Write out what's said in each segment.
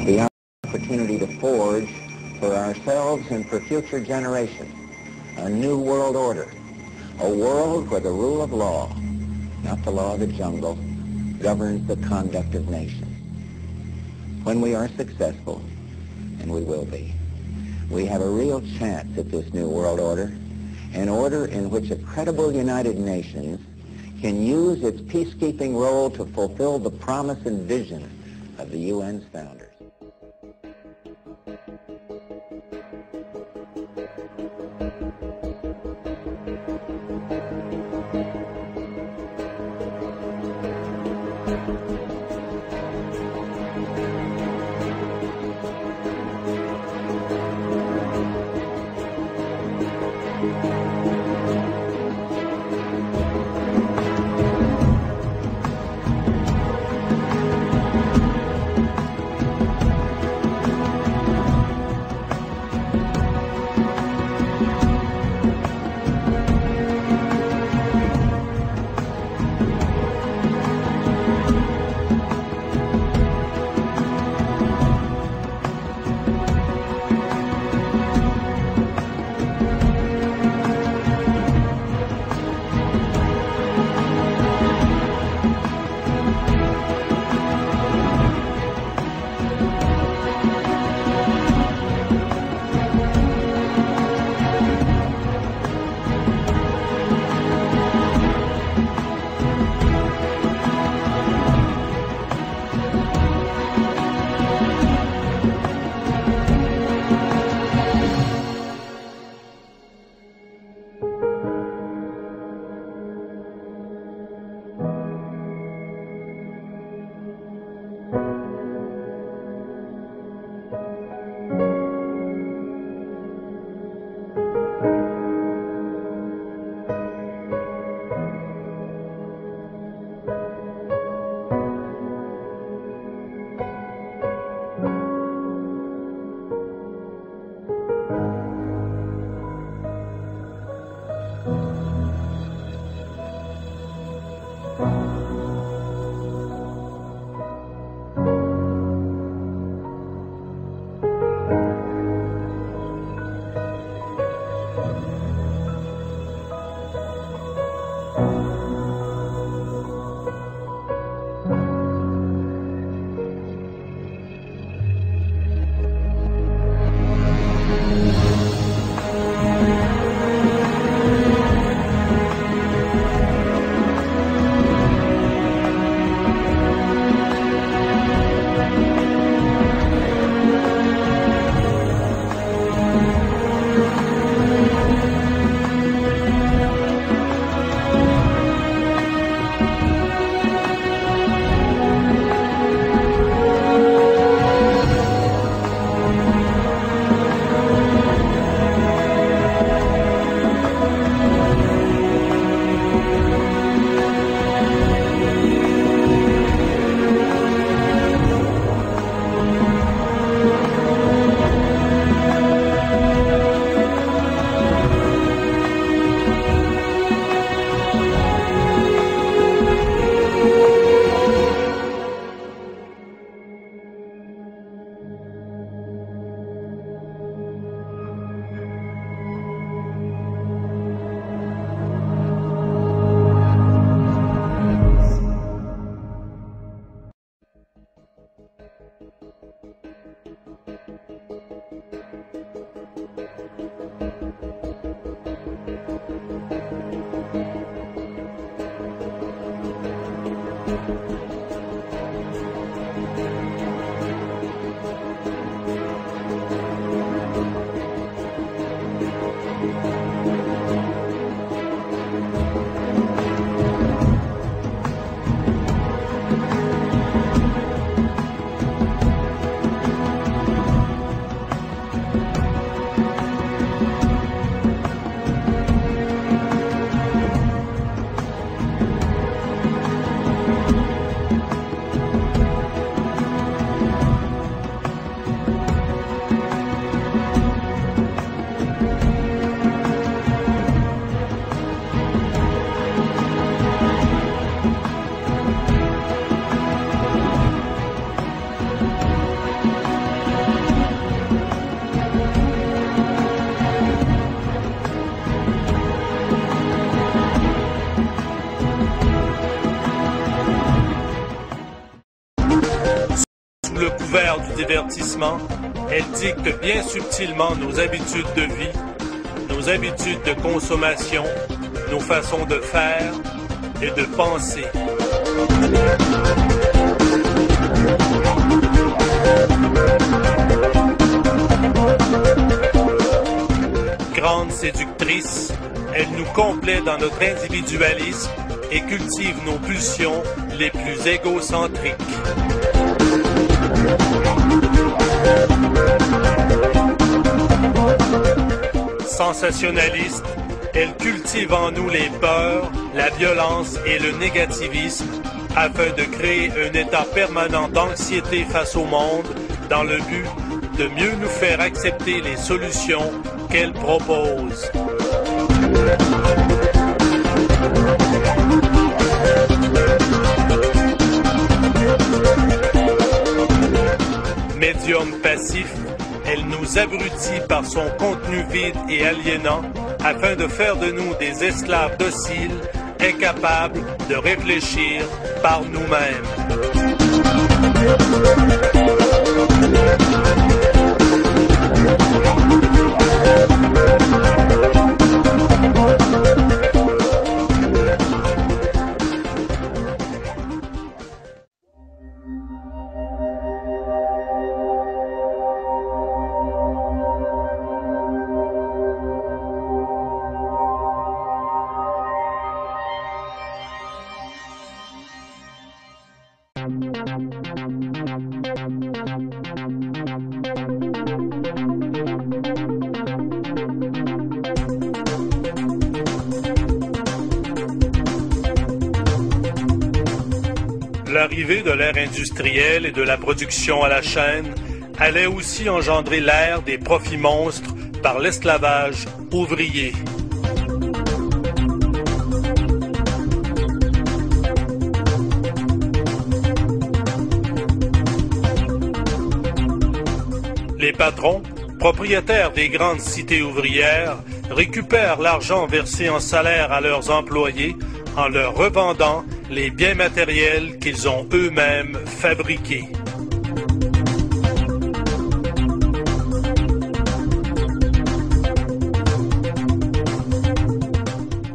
The opportunity to forge for ourselves and for future generations a new world order, a world where the rule of law, not the law of the jungle, governs the conduct of nations. When we are successful, and we will be, we have a real chance at this new world order, an order in which a credible United Nations can use its peacekeeping role to fulfill the promise and vision of the UN's founders. Le couvert du divertissement, elle dicte bien subtilement nos habitudes de vie, nos habitudes de consommation, nos façons de faire et de penser. Grande séductrice, elle nous complaît dans notre individualisme et cultive nos pulsions les plus égocentriques. Sensationnaliste, elle cultive en nous les peurs, la violence et le négativisme afin de créer un état permanent d'anxiété face au monde dans le but de mieux nous faire accepter les solutions qu'elle propose. Médium passif, elle nous abrutit par son contenu vide et aliénant afin de faire de nous des esclaves dociles, incapables de réfléchir par nous-mêmes. L'arrivée de l'ère industrielle et de la production à la chaîne allait aussi engendrer l'ère des profits monstres par l'esclavage ouvrier. Les patrons, propriétaires des grandes cités ouvrières, récupèrent l'argent versé en salaire à leurs employés en leur revendant les biens matériels qu'ils ont eux-mêmes fabriqués.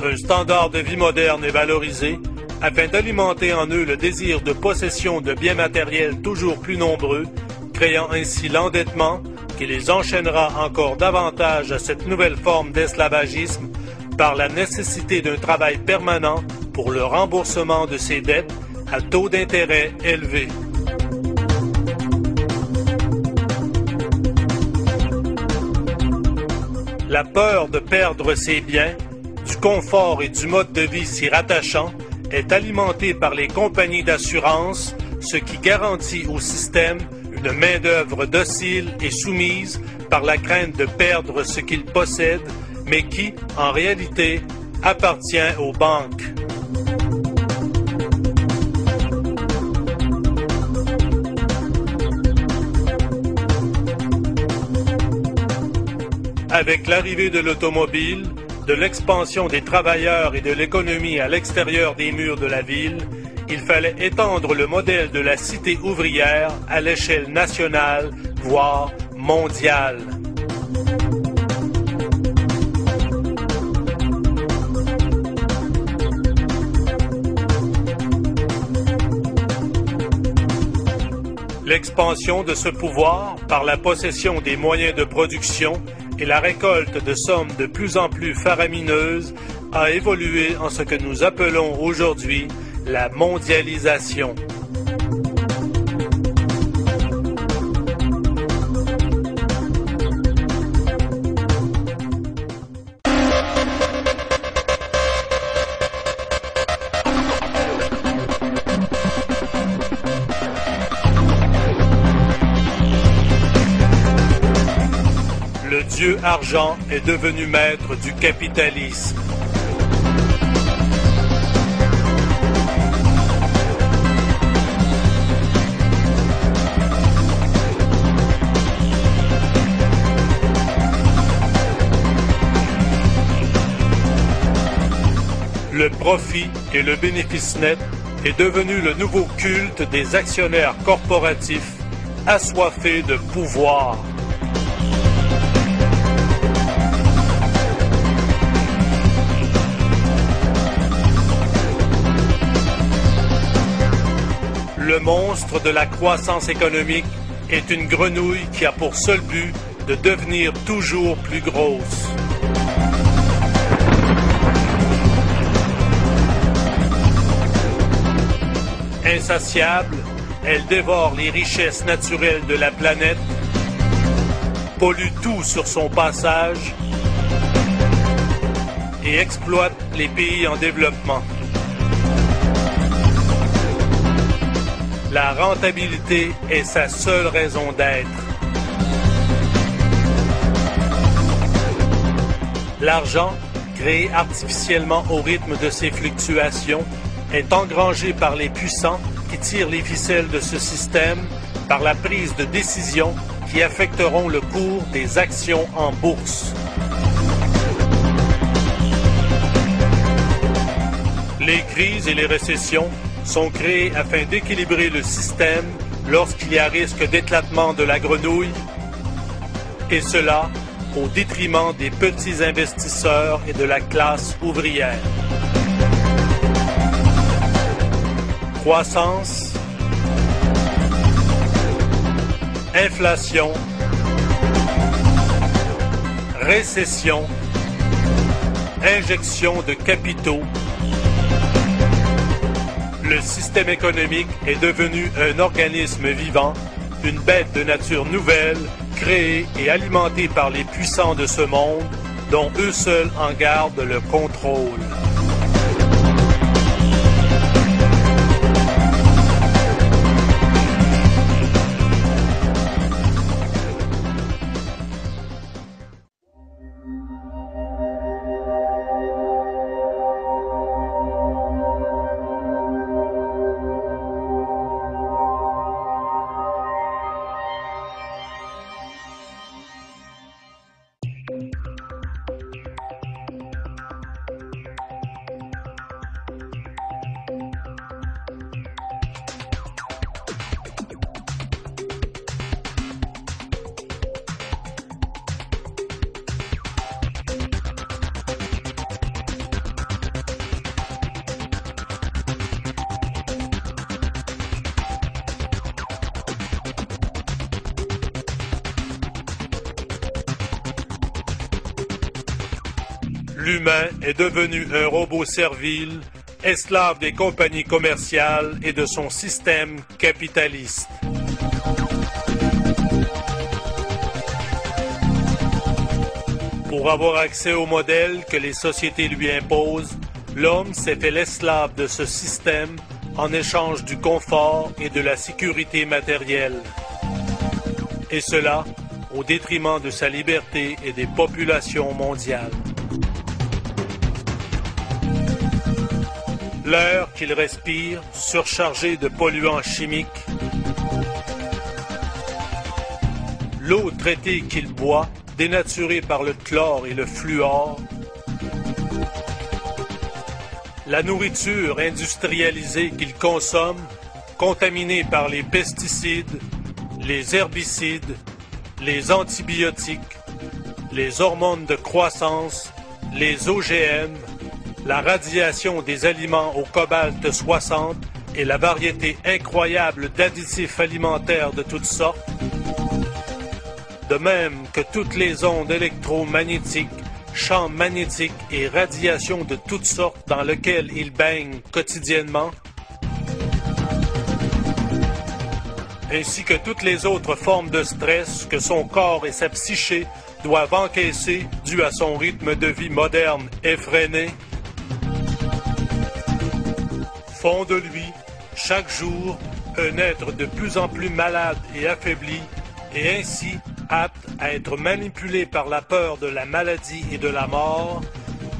Un standard de vie moderne est valorisé afin d'alimenter en eux le désir de possession de biens matériels toujours plus nombreux, créant ainsi l'endettement qui les enchaînera encore davantage à cette nouvelle forme d'esclavagisme par la nécessité d'un travail permanent pour le remboursement de ces dettes à taux d'intérêt élevés. La peur de perdre ses biens, du confort et du mode de vie s'y rattachant est alimentée par les compagnies d'assurance, ce qui garantit au système une main-d'œuvre docile et soumise par la crainte de perdre ce qu'il possède, mais qui, en réalité, appartient aux banques. Avec l'arrivée de l'automobile, de l'expansion des travailleurs et de l'économie à l'extérieur des murs de la ville, il fallait étendre le modèle de la cité ouvrière à l'échelle nationale, voire mondiale. L'expansion de ce pouvoir par la possession des moyens de production et la récolte de sommes de plus en plus faramineuses a évolué en ce que nous appelons aujourd'hui la mondialisation. Le dieu argent est devenu maître du capitalisme. Le profit et le bénéfice net est devenu le nouveau culte des actionnaires corporatifs assoiffés de pouvoir. Le monstre de la croissance économique est une grenouille qui a pour seul but de devenir toujours plus grosse. Insatiable, elle dévore les richesses naturelles de la planète, pollue tout sur son passage et exploite les pays en développement. La rentabilité est sa seule raison d'être. L'argent, créé artificiellement au rythme de ces fluctuations, est engrangé par les puissants qui tirent les ficelles de ce système par la prise de décisions qui affecteront le cours des actions en bourse. Les crises et les récessions sont créés afin d'équilibrer le système lorsqu'il y a risque d'éclatement de la grenouille, et cela au détriment des petits investisseurs et de la classe ouvrière. Croissance, inflation, récession, injection de capitaux. Le système économique est devenu un organisme vivant, une bête de nature nouvelle, créée et alimentée par les puissants de ce monde, dont eux seuls en gardent le contrôle. L'humain est devenu un robot servile, esclave des compagnies commerciales et de son système capitaliste. Pour avoir accès au modèle que les sociétés lui imposent, l'homme s'est fait l'esclave de ce système en échange du confort et de la sécurité matérielle. Et cela au détriment de sa liberté et des populations mondiales. L'air qu'il respire, surchargé de polluants chimiques, l'eau traitée qu'il boit, dénaturée par le chlore et le fluor, la nourriture industrialisée qu'il consomme, contaminée par les pesticides, les herbicides, les antibiotiques, les hormones de croissance, les OGM, la radiation des aliments au cobalt 60 et la variété incroyable d'additifs alimentaires de toutes sortes, de même que toutes les ondes électromagnétiques, champs magnétiques et radiations de toutes sortes dans lesquelles il baigne quotidiennement, ainsi que toutes les autres formes de stress que son corps et sa psyché doivent encaisser dû à son rythme de vie moderne effréné, font de lui, chaque jour, un être de plus en plus malade et affaibli, et ainsi apte à être manipulé par la peur de la maladie et de la mort,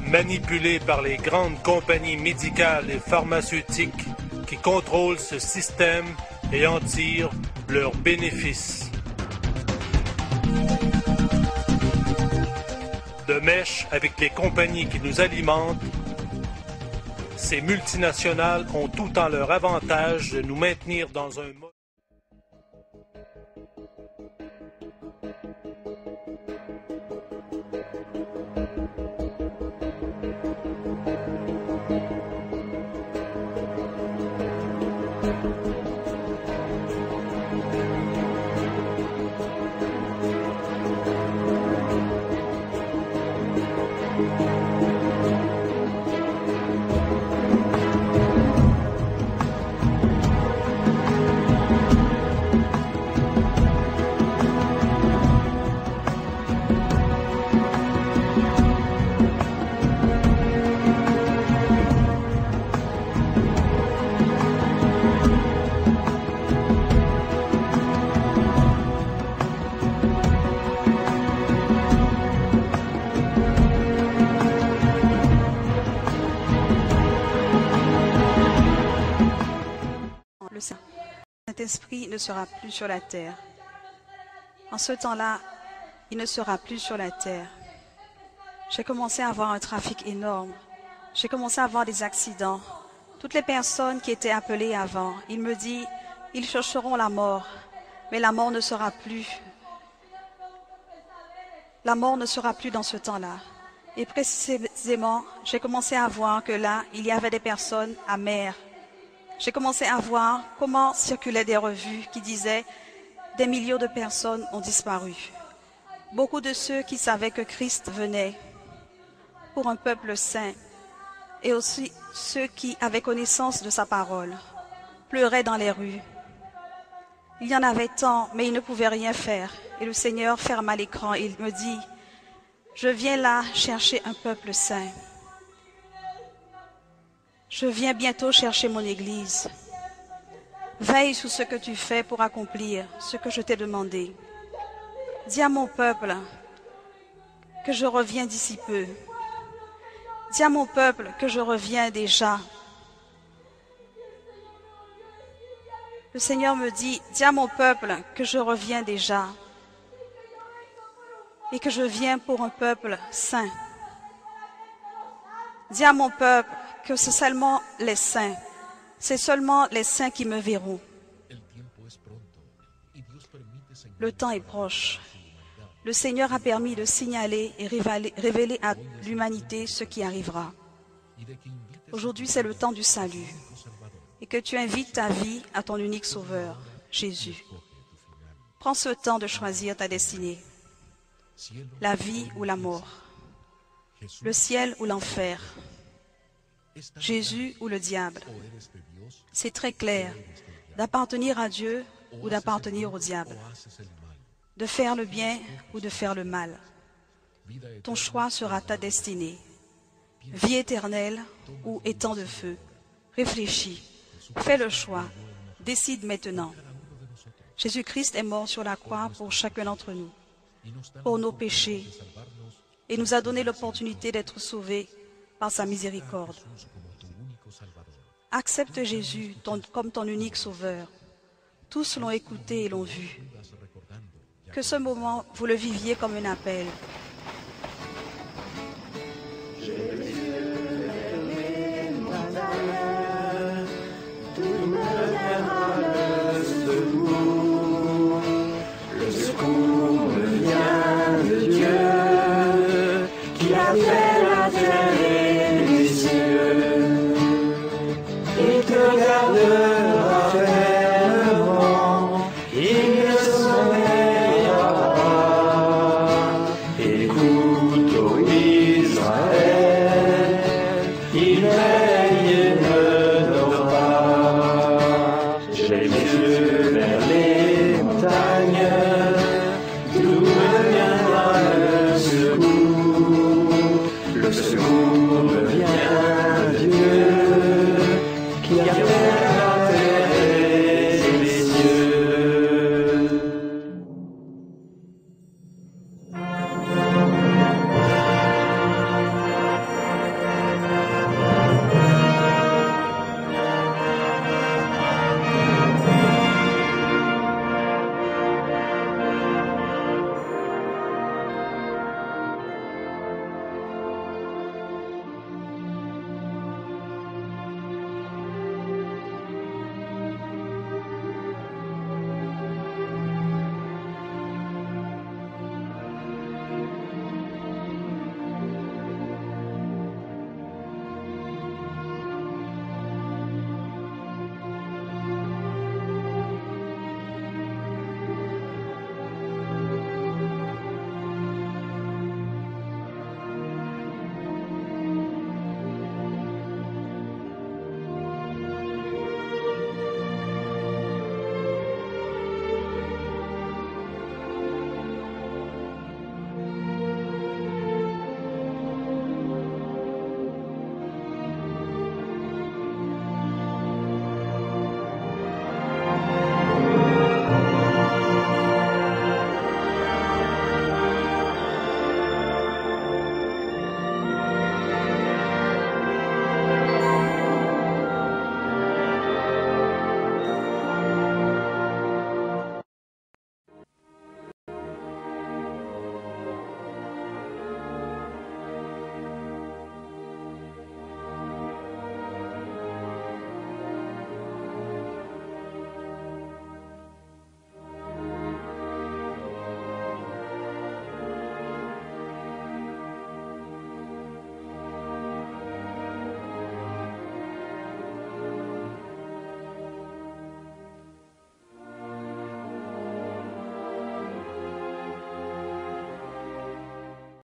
manipulé par les grandes compagnies médicales et pharmaceutiques qui contrôlent ce système et en tirent leurs bénéfices. De mèche avec les compagnies qui nous alimentent, ces multinationales ont tout en leur avantage de nous maintenir dans un mode. Le Saint-Esprit ne sera plus sur la terre. En ce temps-là, il ne sera plus sur la terre. J'ai commencé à avoir un trafic énorme. J'ai commencé à avoir des accidents. Toutes les personnes qui étaient appelées avant, il me dit, ils chercheront la mort, mais la mort ne sera plus. La mort ne sera plus dans ce temps-là. Et précisément, j'ai commencé à voir que là, il y avait des personnes amères. J'ai commencé à voir comment circulaient des revues qui disaient « Des millions de personnes ont disparu ». Beaucoup de ceux qui savaient que Christ venait pour un peuple saint et aussi ceux qui avaient connaissance de sa parole pleuraient dans les rues. Il y en avait tant, mais ils ne pouvaient rien faire. Et le Seigneur ferma l'écran et il me dit « Je viens là chercher un peuple saint. Je viens bientôt chercher mon Église. Veille sur ce que tu fais pour accomplir ce que je t'ai demandé. Dis à mon peuple que je reviens d'ici peu. Dis à mon peuple que je reviens déjà. » Le Seigneur me dit, dis à mon peuple que je reviens déjà et que je viens pour un peuple saint. Dis à mon peuple que c'est seulement les saints, c'est seulement les saints qui me verront. Le temps est proche. Le Seigneur a permis de signaler et révéler à l'humanité ce qui arrivera. Aujourd'hui, c'est le temps du salut et que tu invites ta vie à ton unique Sauveur, Jésus. Prends ce temps de choisir ta destinée, la vie ou la mort, le ciel ou l'enfer, Jésus ou le diable. C'est très clair d'appartenir à Dieu ou d'appartenir au diable, de faire le bien ou de faire le mal. Ton choix sera ta destinée, vie éternelle ou étang de feu. Réfléchis, fais le choix, décide maintenant. Jésus-Christ est mort sur la croix pour chacun d'entre nous, pour nos péchés, et nous a donné l'opportunité d'être sauvés par sa miséricorde. Accepte Jésus comme ton unique Sauveur. Tous l'ont écouté et l'ont vu. Que ce moment, vous le viviez comme un appel. Le secours me vient de Dieu, qui a fait la terre et les cieux. Il te garde. secours.